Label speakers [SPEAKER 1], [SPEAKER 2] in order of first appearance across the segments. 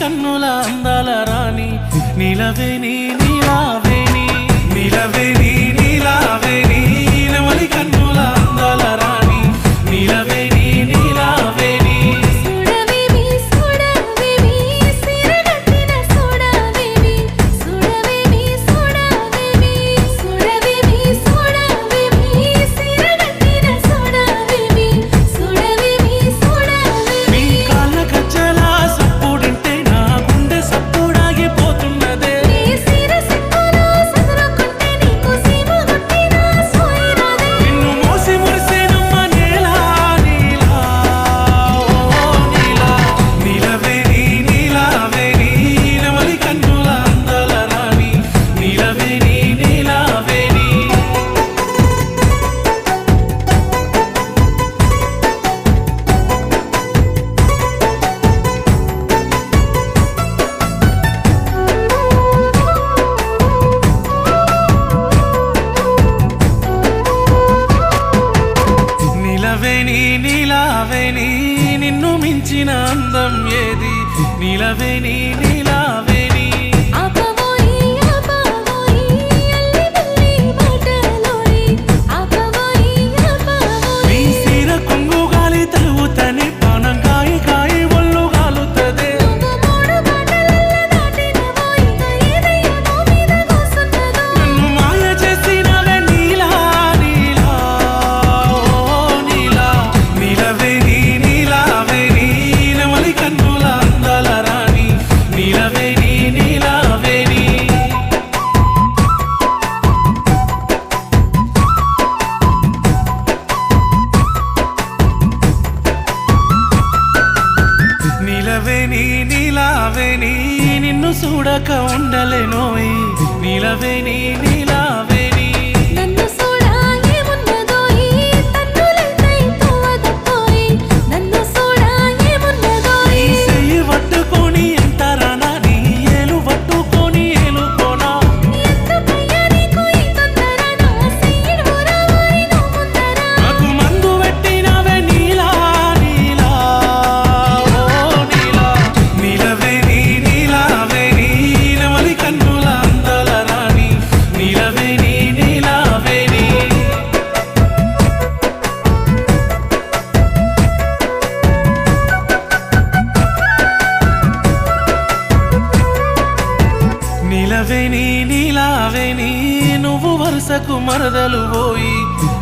[SPEAKER 1] కన్నుల అందాల రాణి నీలవేణి నీలావేణి నీలవేణి నీలావేణి నెమలి కన్నుల అందాల రాణి నీలవేణి నీలావేణి
[SPEAKER 2] సుడవేమి సుడవేమి సిరగట్టిన సుడవేమి సుడవేమి సుడవేమి సుడవేమి సుడవేమి సిరగట్టిన సుడవేమి సుడవేమి సుడవేమి
[SPEAKER 1] మీ కాళ్ళ గజ్జల సప్పుడింటే నా గుండె సప్పుడాగిపోతున్నదే
[SPEAKER 2] నీ సిరసిక్కులో సదురుకుంటే నీకు సీమ గుట్టిన సోయిరాదే
[SPEAKER 1] నిన్ను మోసి మురిసేనమ్మ నీలా నీలా ఓ నీలా నీలవేణి నీలావేణి నెమలి కన్నుల అందాల రాణి నీలవేణి నీలావేణి నీలవేణి నీలావేణి నిన్ను మించిన అందం ఏది నీలవేణి నీలావేణి
[SPEAKER 2] ఆపవోయి ఆపవోయి అల్లి బిల్లి మాటలోయి ఆపవోయి ఆపవోయి
[SPEAKER 1] నీ సిర కొంగు గాలి తలువుతని పానం కాయి కాయి ఒళ్ళు గాలుతదే
[SPEAKER 2] నువ్వు మూడు బాటలల్ల దాటినవోయి ఏదయ్యో మీద కూసున్నదో
[SPEAKER 1] నన్ను మాయ చేసినవే నీలా నీలా ఓ నీలా నీలవేణి నీలావేణి నెమలి కన్నుల అందాల రాణి నీలవేణి నీలావేణి నీలవేణి నీలావేణి నిన్ను చూడక ఉండలేనోయ్ నీలవేణి నీలావేణి
[SPEAKER 2] నన్ను సోడా ఏమున్నదోయి తన్నులెంతై తోవదపోయి నన్ను సోడా ఏమున్నదోయి
[SPEAKER 1] నీ చెయ్యి పట్టుకొని ఎంతరానా నీ ఏలు పట్టుకొని ఏలుకోనా
[SPEAKER 2] ఎందుకయ్యా నీకు ఈ తొందర నా సయ్యిడు రావాయి నువ్వు ముందర
[SPEAKER 1] నాకు మందు పెట్టినవే నీలా నీలా ఓ నీలా నీలవేణి నీలావేణి నెమలి కన్నుల అందాల రాణి నీలవేణి నీలావేణి నీలవేణి నీలావేణి నువ్వు వరుసకు మరదలు పోయి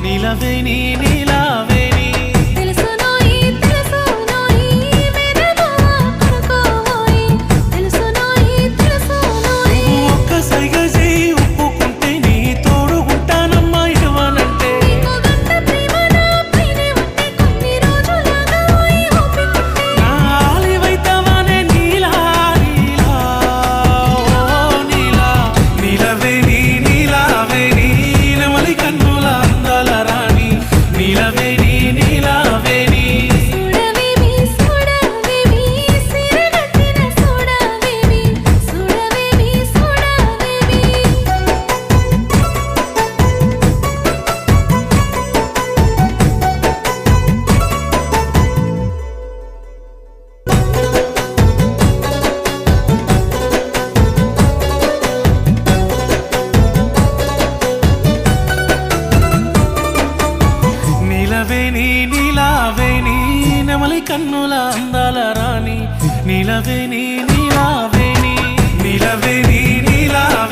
[SPEAKER 1] నీలవేణి నీలావేణి
[SPEAKER 2] తెలుసునోయి తెలుసునోయి మేనమావ కొనుకోవోయి తెలుసునోయి తెలుసునోయి
[SPEAKER 1] నువ్వు ఒక్క సైగ చేయి ఒప్పుకుంటే నీ తోడుగుంటానమ్మా ఇవ్వనంటే
[SPEAKER 2] నీకు గంట ప్రేమ నా పైనే ఉంటే కొన్ని రోజులాగా ఓయి ఓపికుంటే
[SPEAKER 1] నా ఆలివైతవానే నీలా నీలా ఓ నీలా నీలవేణి నీలావేణి నెమలి కన్నుల అందాల రాణి నీలవేణి నీలావేణి
[SPEAKER 2] సుడవేమి సుడవేమి సిరగట్టిన సుడవేమి సుడవేమి సుడవేమి
[SPEAKER 1] నీలవేణి నీలావేణి నెమలి కన్నుల అందాల రాణి నీలవేణి నీలావేణి నీలవేణి నీలావేణి